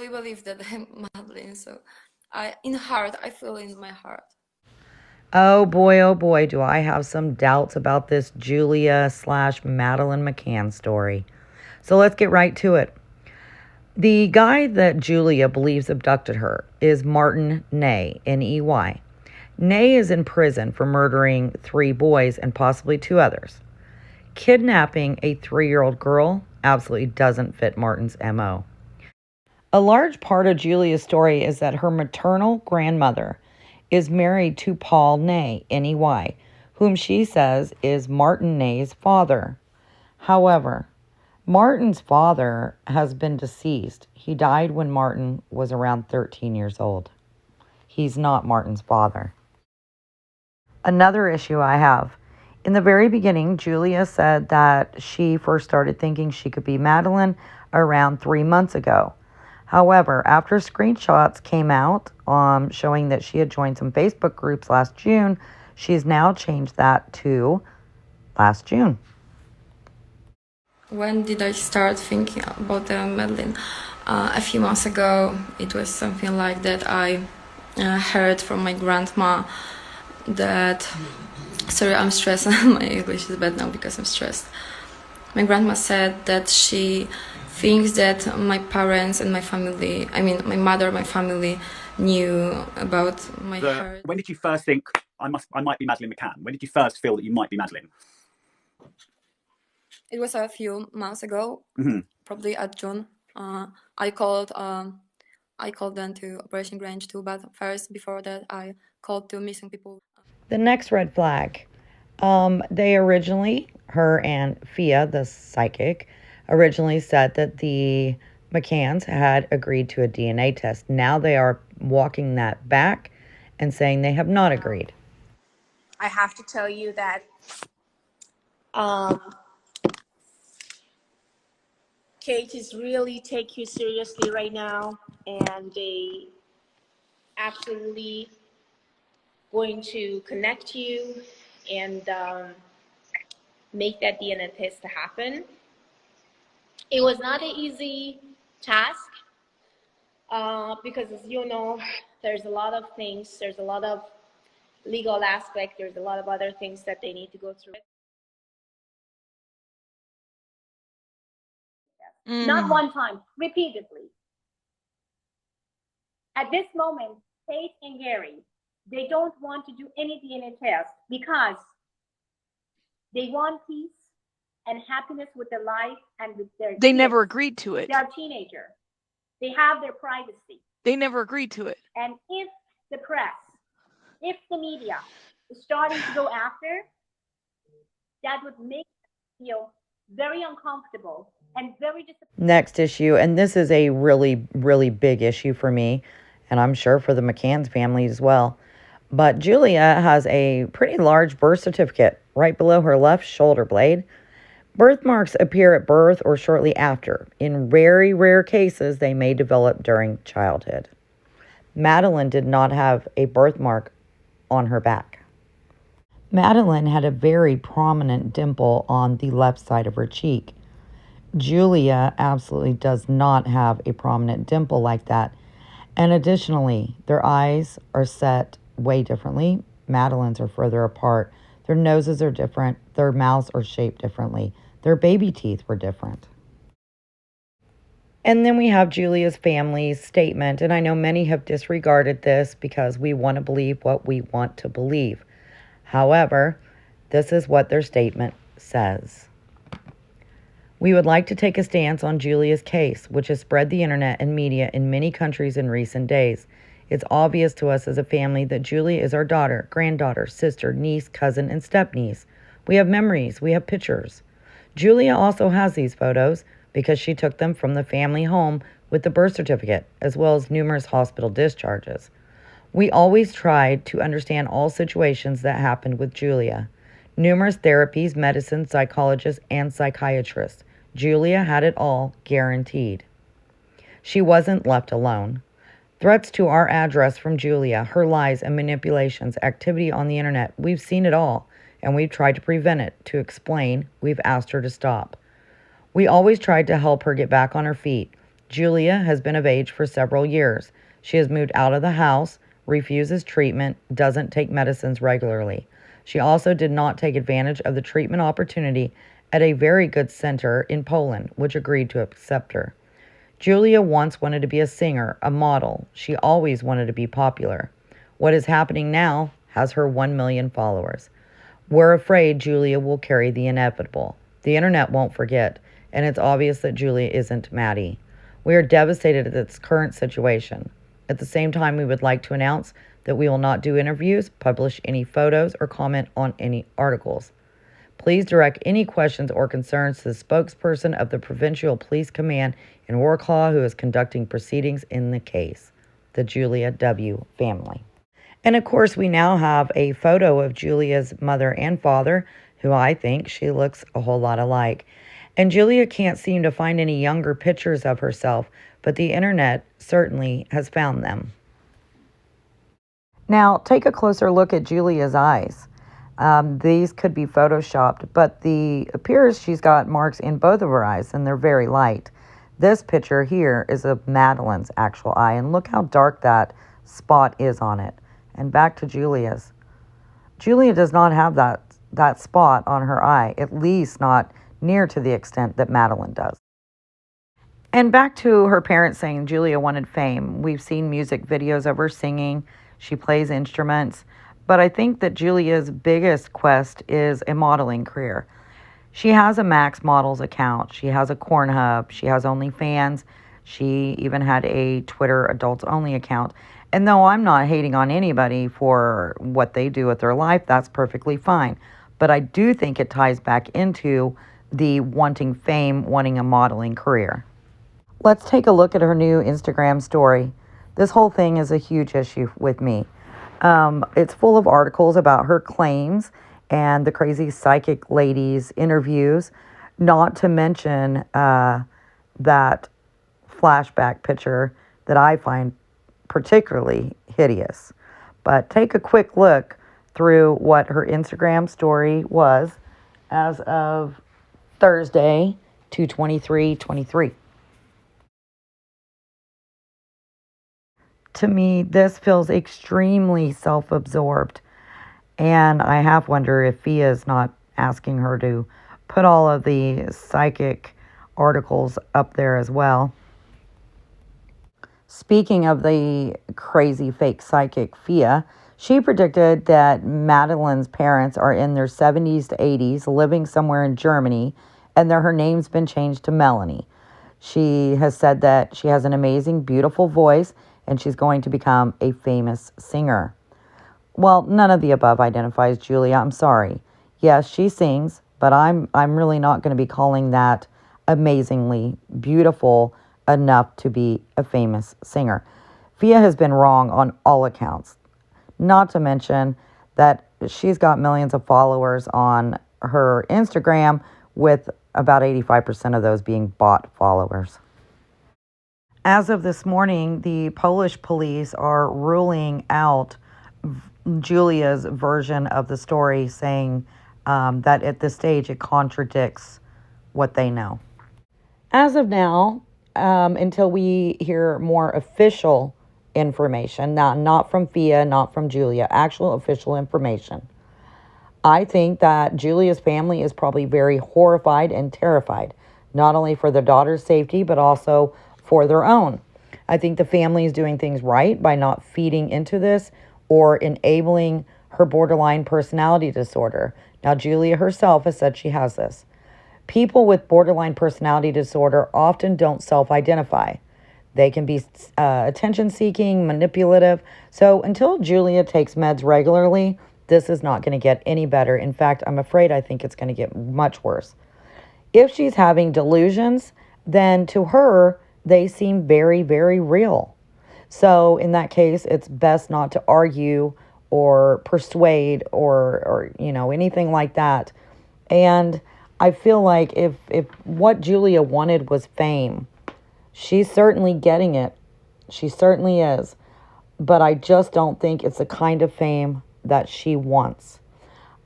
really believe that I'm Madeleine. So I feel in my heart. Oh boy, do I have some doubts about this Julia slash Madeleine McCann story. So let's get right to it. The guy that Julia believes abducted her is Martin Ney, Ney. Ney is in prison for murdering 3 boys and possibly 2 others. Kidnapping a 3-year-old girl absolutely doesn't fit Martin's MO. A large part of Julia's story is that her maternal grandmother is married to Paul Ney, Ney, whom she says is Martin Ney's father. However, Martin's father has been deceased. He died when Martin was around 13 years old. He's not Martin's father. Another issue I have. In the very beginning, Julia said that she first started thinking she could be Madeleine around 3 months ago. However, after screenshots came out showing that she had joined some Facebook groups last June, she's now changed that to last June. When did I start thinking about Madeleine? A few months ago, it was something like that. I heard from my grandma that. Sorry, I'm stressed. My English is bad now because I'm stressed. My grandma said that she thinks that my parents and my family, I mean, my mother, my family, knew about my heart. When did you first think I might be Madeleine McCann? When did you first feel that you might be Madeleine? It was a few months ago, probably at June. I called them to Operation Grange too, but first, before that, I called to missing people. The next red flag. They originally, her and Fia, the psychic, originally said that the McCanns had agreed to a DNA test. Now they are walking that back and saying they have not agreed. I have to tell you that Kate is really take you seriously right now, and they absolutely going to connect you and make that DNA test happen. It was not an easy task because, as you know, there's a lot of things, there's a lot of legal aspect, there's a lot of other things that they need to go through. Not one time, repeatedly. At this moment, Kate and Gary, they don't want to do any DNA test because they want peace and happiness with their life and with their They kids. never agreed to it. They're a teenager. They have their privacy. They never agreed to it. And if the press, if the media is starting to go after, that would make them feel very uncomfortable and very disappointed. Next issue, and this is a really, really big issue for me, and I'm sure for the McCann's family as well. But Julia has a pretty large birth certificate right below her left shoulder blade. Birthmarks appear at birth or shortly after. In very rare cases, they may develop during childhood. Madeleine did not have a birthmark on her back. Madeleine had a very prominent dimple on the left side of her cheek. Julia absolutely does not have a prominent dimple like that. And additionally, their eyes are set way differently. Madeleine's are further apart. Their noses are different. Their mouths are shaped differently. Their baby teeth were different. And then we have Julia's family's statement, and I know many have disregarded this because we want to believe what we want to believe. However, this is what their statement says. We would like to take a stance on Julia's case, which has spread the internet and media in many countries in recent days. It's obvious to us as a family that Julia is our daughter, granddaughter, sister, niece, cousin, and stepniece. We have memories. We have pictures. Julia also has these photos because she took them from the family home with the birth certificate, as well as numerous hospital discharges. We always tried to understand all situations that happened with Julia. Numerous therapies, medicine, psychologists, and psychiatrists. Julia had it all guaranteed. She wasn't left alone. Threats to our address from Julia, her lies and manipulations, activity on the internet, we've seen it all, and we've tried to prevent it. To explain, we've asked her to stop. We always tried to help her get back on her feet. Julia has been of age for several years. She has moved out of the house, refuses treatment, doesn't take medicines regularly. She also did not take advantage of the treatment opportunity at a very good center in Poland, which agreed to accept her. Julia once wanted to be a singer, a model. She always wanted to be popular. What is happening now has her 1 million followers. We're afraid Julia will carry the inevitable. The internet won't forget, and it's obvious that Julia isn't Maddie. We are devastated at this current situation. At the same time, we would like to announce that we will not do interviews, publish any photos, or comment on any articles. Please direct any questions or concerns to the spokesperson of the Provincial Police Command in Wrocław, who is conducting proceedings in the case, the Julia W. family. And of course, we now have a photo of Julia's mother and father, who I think she looks a whole lot alike. And Julia can't seem to find any younger pictures of herself, but the internet certainly has found them. Now, take a closer look at Julia's eyes. These could be photoshopped, but it appears she's got marks in both of her eyes, and they're very light. This picture here is of Madeleine's actual eye, and look how dark that spot is on it. And back to Julia's. Julia does not have that spot on her eye, at least not near to the extent that Madeleine does. And back to her parents saying Julia wanted fame. We've seen music videos of her singing. She plays instruments. But I think that Julia's biggest quest is a modeling career. She has a Max Models account. She has a Pornhub. She has OnlyFans. She even had a Twitter adults only account. And though I'm not hating on anybody for what they do with their life, that's perfectly fine. But I do think it ties back into the wanting fame, wanting a modeling career. Let's take a look at her new Instagram story. This whole thing is a huge issue with me. It's full of articles about her claims and the crazy psychic lady's interviews, not to mention that flashback picture that I find particularly hideous. But take a quick look through what her Instagram story was as of Thursday, 2/23/23. To me, this feels extremely self-absorbed, and I have wondered if Fia is not asking her to put all of the psychic articles up there as well. Speaking of the crazy fake psychic Fia, she predicted that Madeleine's parents are in their 70s to 80s, living somewhere in Germany, and that her name's been changed to Melanie. She has said that she has an amazing, beautiful voice, and she's going to become a famous singer. Well, none of the above identifies Julia. I'm sorry. Yes, she sings, but I'm really not going to be calling that amazingly beautiful enough to be a famous singer. Fia has been wrong on all accounts. Not to mention that she's got millions of followers on her Instagram, with about 85% of those being bot followers. As of this morning, the Polish police are ruling out Julia's version of the story, saying that at this stage it contradicts what they know. As of now, until we hear more official information, not from Fia, not from Julia, actual official information, I think that Julia's family is probably very horrified and terrified, not only for their daughter's safety, but also for their own. I think the family is doing things right by not feeding into this or enabling her borderline personality disorder. Now, Julia herself has said she has this. People with borderline personality disorder often don't self-identify. They can be attention-seeking, manipulative. So until Julia takes meds regularly, this is not going to get any better. In fact, I think it's going to get much worse. If she's having delusions, then to her, they seem very, very real. So in that case, it's best not to argue or persuade or anything like that. And I feel like if what Julia wanted was fame, she's certainly getting it. She certainly is. But I just don't think it's the kind of fame that she wants.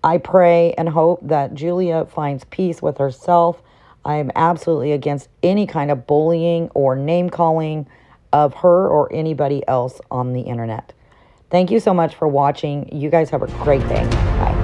I pray and hope that Julia finds peace with herself. I am absolutely against any kind of bullying or name calling of her or anybody else on the internet. Thank you so much for watching. You guys have a great day. Bye.